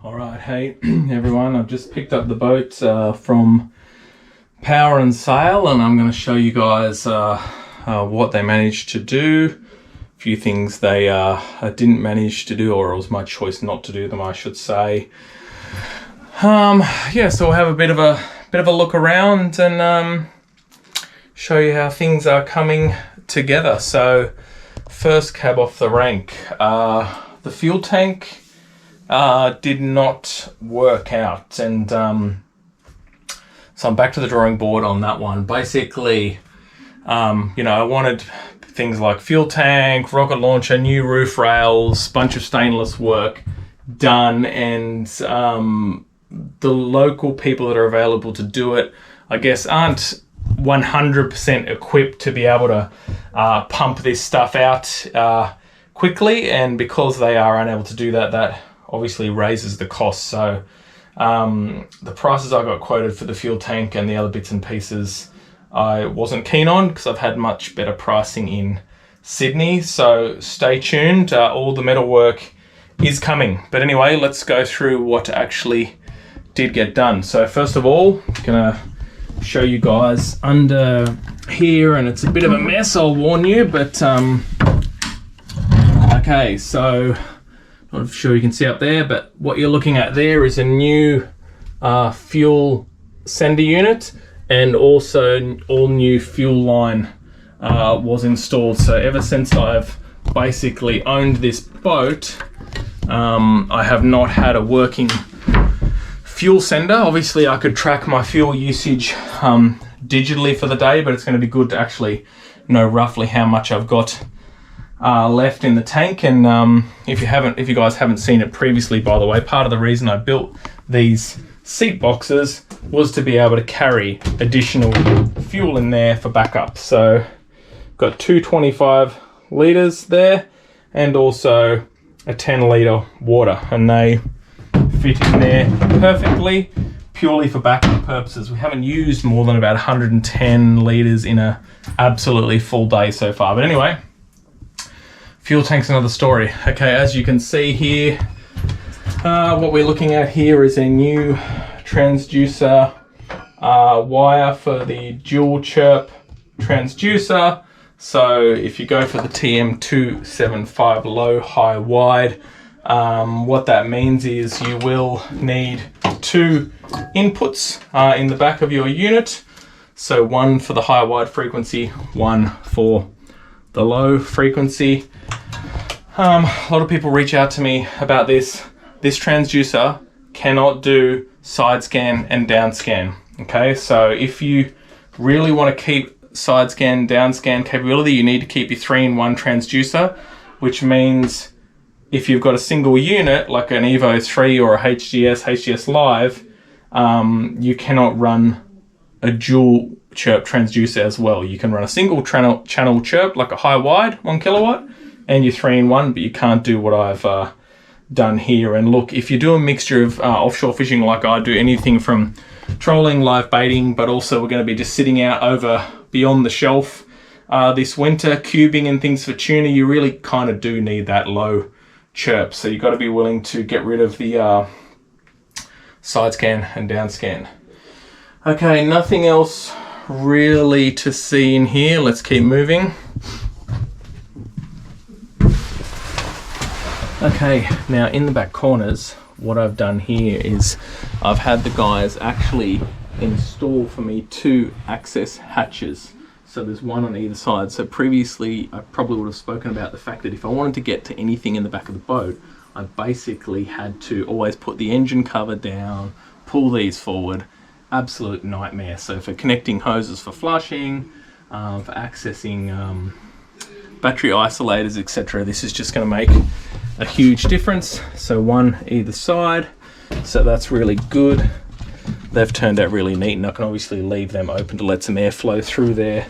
Alright, hey everyone, I've just picked up the boat from Power and Sail, and I'm going to show you guys what they managed to do. A few things they didn't manage to do, or it was my choice not to do them, I should say. Yeah, so we'll have a bit of a look around and show you how things are coming together. So first cab off the rank, the fuel tank did not work out, and so I'm back to the drawing board on that one. Basically, I wanted things like fuel tank, rocket launcher, new roof rails, bunch of stainless work done, and the local people that are available to do it, I guess, aren't 100% equipped to be able to pump this stuff out quickly, and because they are unable to do that, that obviously raises the cost. So the prices I got quoted for the fuel tank and the other bits and pieces I wasn't keen on, because I've had much better pricing in Sydney. So stay tuned, all the metal work is coming. But anyway, let's go through what actually did get done. So first of all, I'm gonna show you guys under here, and it's a bit of a mess, I'll warn you, but okay, so not sure you can see up there, but what you're looking at there is a new fuel sender unit, and also all new fuel line was installed. So ever since I've basically owned this boat, I have not had a working fuel sender. Obviously I could track my fuel usage digitally for the day, but it's going to be good to actually know roughly how much I've got left in the tank. And if you guys haven't seen it previously, by the way, part of the reason I built these seat boxes was to be able to carry additional fuel in there for backup. So got two 25 litres there, and also a 10 litre water, and they fit in there perfectly, purely for backup purposes. We haven't used more than about 110 litres in a absolutely full day so far. But anyway, fuel tank's another story. Okay, as you can see here, what we're looking at here is a new transducer wire for the dual chirp transducer. So if you go for the tm275 low, high, wide, what that means is you will need two inputs in the back of your unit. So one for the high wide frequency, one for the low frequency. A lot of people reach out to me about this. This transducer cannot do side scan and down scan. Okay, so if you really want to keep side scan, down scan capability, you need to keep your 3-in-1 transducer, which means if you've got a single unit like an Evo 3 or a HGS Live, you cannot run a dual chirp transducer as well. You can run a single channel chirp like a high wide 1 kilowatt and your 3-in-1, but you can't do what I've done here. And look, if you do a mixture of offshore fishing like I do, anything from trolling, live baiting, but also we're going to be just sitting out over beyond the shelf this winter, cubing and things for tuna, you really kind of do need that low chirp. So you've got to be willing to get rid of the side scan and down scan. Okay, nothing else really to see in here. Let's keep moving. Okay, now in the back corners, what I've done here is I've had the guys actually install for me 2 access hatches. So there's one on either side. So previously I probably would have spoken about the fact that if I wanted to get to anything in the back of the boat, I basically had to always put the engine cover down, pull these forward. Absolute nightmare. So for connecting hoses for flushing, for accessing battery isolators, etc., this is just going to make a huge difference. So one either side, so that's really good. They've turned out really neat, and I can obviously leave them open to let some airflow through there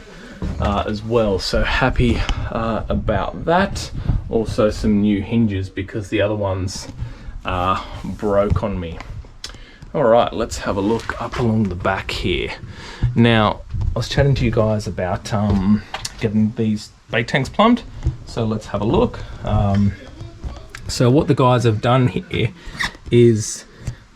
as well. So happy about that. Also some new hinges because the other ones broke on me. All right, let's have a look up along the back here. Now, I was chatting to you guys about getting these bait tanks plumbed, so let's have a look. So what the guys have done here is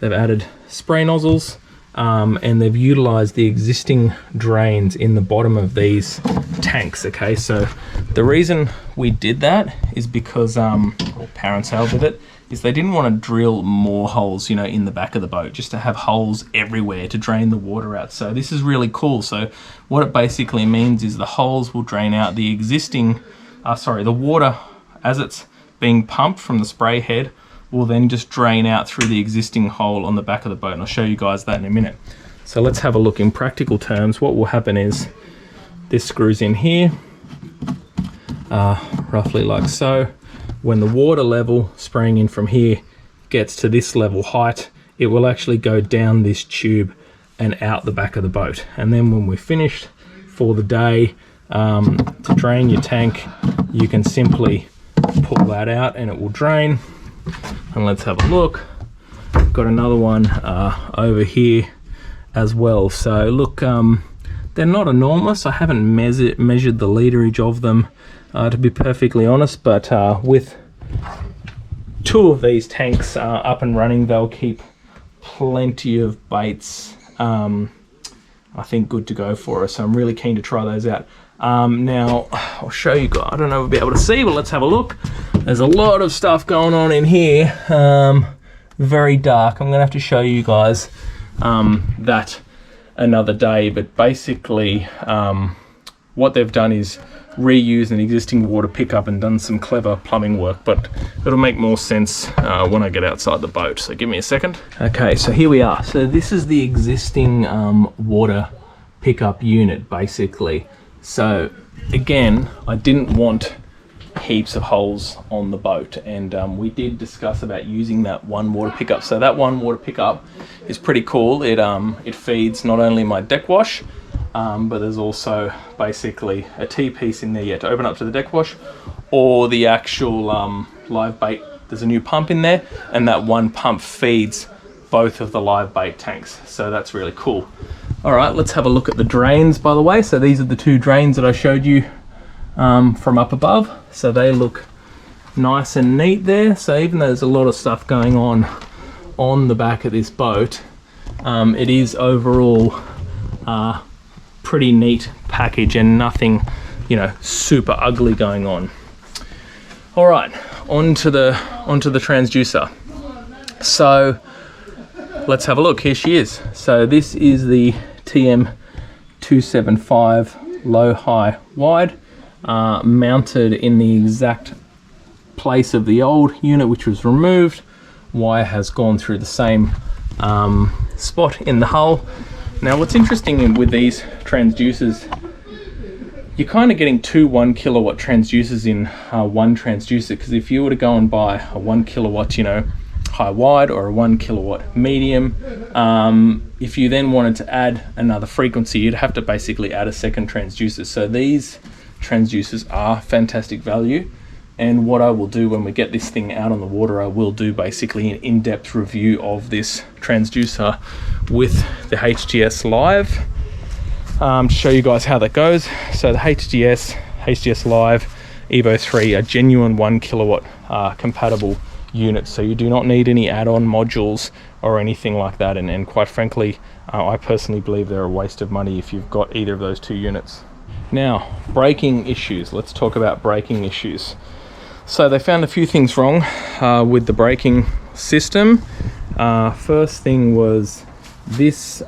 they've added spray nozzles, and they've utilized the existing drains in the bottom of these tanks. Okay, so the reason we did that is because power and sail with it, is they didn't want to drill more holes, you know, in the back of the boat, just to have holes everywhere to drain the water out. So this is really cool. So what it basically means is the holes will drain out the existing, the water as it's being pumped from the spray head will then just drain out through the existing hole on the back of the boat. And I'll show you guys that in a minute. So let's have a look in practical terms. What will happen is this screws in here, roughly like so. When the water level spraying in from here gets to this level height, it will actually go down this tube and out the back of the boat. And then when we're finished for the day, to drain your tank, you can simply pull that out and it will drain. And let's have a look. Got another one over here as well. So look, they're not enormous. I haven't measured the literage of them, to be perfectly honest, but with 2 of these tanks up and running, they'll keep plenty of baits, I think, good to go for us. So I'm really keen to try those out. Now I'll show you guys. I don't know if we'll be able to see, but let's have a look. There's a lot of stuff going on in here. Very dark. I'm gonna have to show you guys that another day, but basically what they've done is reused an existing water pickup and done some clever plumbing work, but it'll make more sense when I get outside the boat. So give me a second. Okay, so here we are. So this is the existing water pickup unit, basically. So again, I didn't want heaps of holes on the boat, and we did discuss about using that one water pickup. So that one water pickup is pretty cool. It feeds not only my deck wash, but there's also basically a T-piece in there to open up to the deck wash, or the actual live bait. There's a new pump in there, and that one pump feeds both of the live bait tanks. So that's really cool. All right, let's have a look at the drains, by the way. So these are the 2 drains that I showed you from up above. So they look nice and neat there. So even though there's a lot of stuff going on the back of this boat, it is overall pretty neat package and nothing, you know, super ugly going on. All right, onto the transducer. So let's have a look. Here she is. So this is the tm275 low, high, wide, mounted in the exact place of the old unit, which was removed. Wire has gone through the same spot in the hull. Now what's interesting with these transducers, you're kind of getting 2 1 kilowatt transducers in one transducer, because if you were to go and buy a 1 kilowatt, you know, high wide, or a 1 kilowatt medium, if you then wanted to add another frequency, you'd have to basically add a second transducer. So these transducers are fantastic value, and what I will do when we get this thing out on the water, I will do basically an in-depth review of this transducer with the HTS Live, to show you guys how that goes. So the HTS Live Evo 3 are genuine 1 kilowatt compatible units, so you do not need any add-on modules or anything like that, and quite frankly, I personally believe they're a waste of money if you've got either of those 2 units. Now, braking issues. Let's talk about braking issues. So they found a few things wrong with the braking system. First thing was this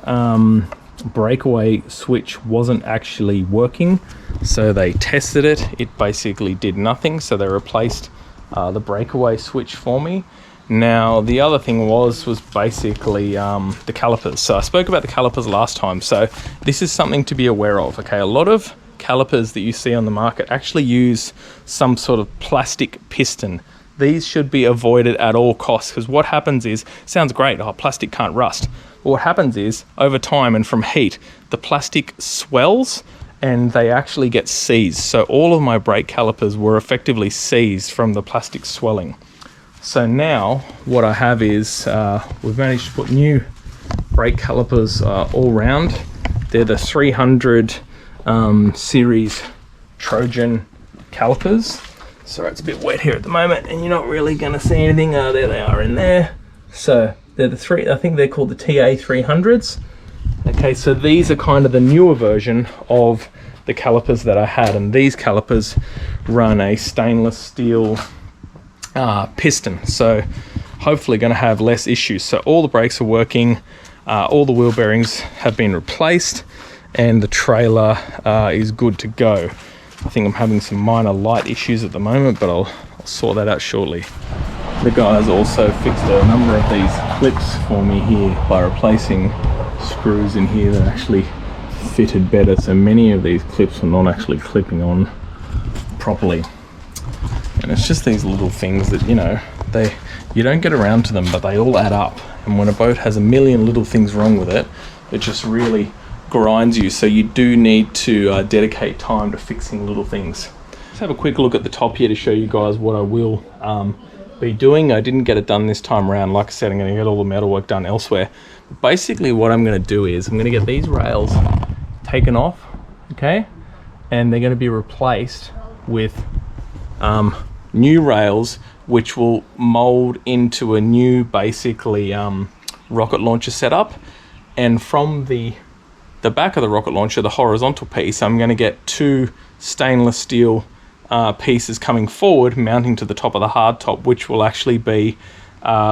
breakaway switch wasn't actually working, so they tested it. It basically did nothing, so they replaced the breakaway switch for me. Now the other thing was basically the calipers. So I spoke about the calipers last time, so this is something to be aware of. Okay, a lot of calipers that you see on the market actually use some sort of plastic piston. These should be avoided at all costs, because what happens is, sounds great, oh, plastic can't rust. But what happens is, over time and from heat, the plastic swells and they actually get seized. So all of my brake calipers were effectively seized from the plastic swelling. So now what I have is, we've managed to put new brake calipers all round. They're the 300 series Trojan calipers. Sorry, it's a bit wet here at the moment and you're not really going to see anything. There they are in there. So they're the three, I think they're called the TA300s. Okay, so these are kind of the newer version of the calipers that I had, and these calipers run a stainless steel piston, so hopefully going to have less issues. So all the brakes are working, all the wheel bearings have been replaced, and the trailer is good to go. I think I'm having some minor light issues at the moment, but I'll sort that out shortly. The guys also fixed a number of these clips for me here by replacing screws in here that actually fitted better, so many of these clips are not actually clipping on properly. And it's just these little things that, you know, you don't get around to them, but they all add up. And when a boat has a million little things wrong with it, it just really grinds you. So you do need to dedicate time to fixing little things. Let's have a quick look at the top here to show you guys what I will be doing. I didn't get it done this time around. Like I said, I'm going to get all the metal work done elsewhere. But basically what I'm going to do is I'm going to get these rails taken off, okay, and they're going to be replaced with new rails, which will mold into a new basically rocket launcher setup. And from the back of the rocket launcher, the horizontal piece, I'm going to get two stainless steel pieces coming forward, mounting to the top of the hardtop, which will actually be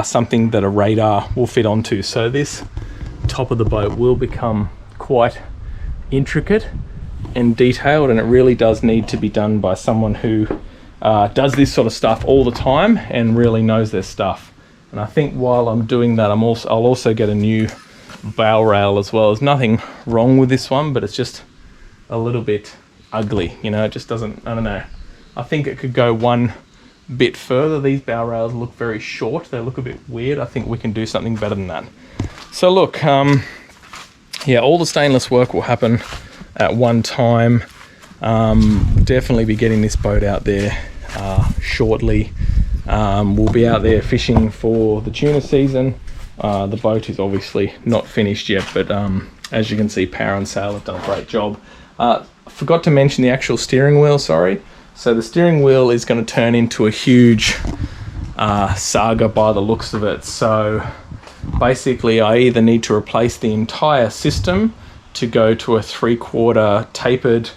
something that a radar will fit onto. So this top of the boat will become quite intricate and detailed, and it really does need to be done by someone who does this sort of stuff all the time and really knows their stuff. And I think while I'm doing that, I'll also get a new bow rail as well. There's nothing wrong with this one, but it's just a little bit ugly, you know. It just doesn't, I don't know, I think it could go one bit further. These bow rails look very short, they look a bit weird. I think we can do something better than that. So look, yeah, all the stainless work will happen at one time. Definitely be getting this boat out there shortly. We'll be out there fishing for the tuna season. The boat is obviously not finished yet, but as you can see, Power and Sail have done a great job. I forgot to mention the actual steering wheel, sorry. So the steering wheel is going to turn into a huge saga by the looks of it. So basically I either need to replace the entire system to go to a 3/4 tapered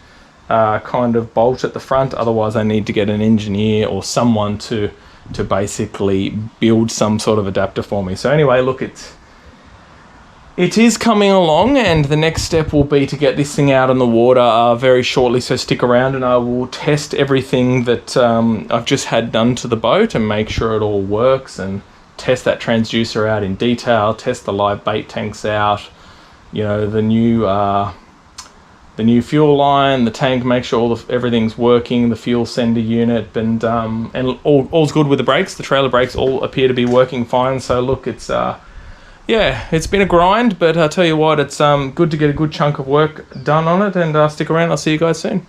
kind of bolt at the front. Otherwise I need to get an engineer or someone to basically build some sort of adapter for me. So anyway, look, it is coming along, and the next step will be to get this thing out on the water very shortly, so stick around and I will test everything that I've just had done to the boat and make sure it all works, and test that transducer out in detail, test the live bait tanks out, you know, the new fuel line, the tank, make sure everything's working, the fuel sender unit, and all's good with the brakes. The trailer brakes all appear to be working fine. So look, it's yeah, it's been a grind, but I tell you what, it's good to get a good chunk of work done on it, and stick around. I'll see you guys soon.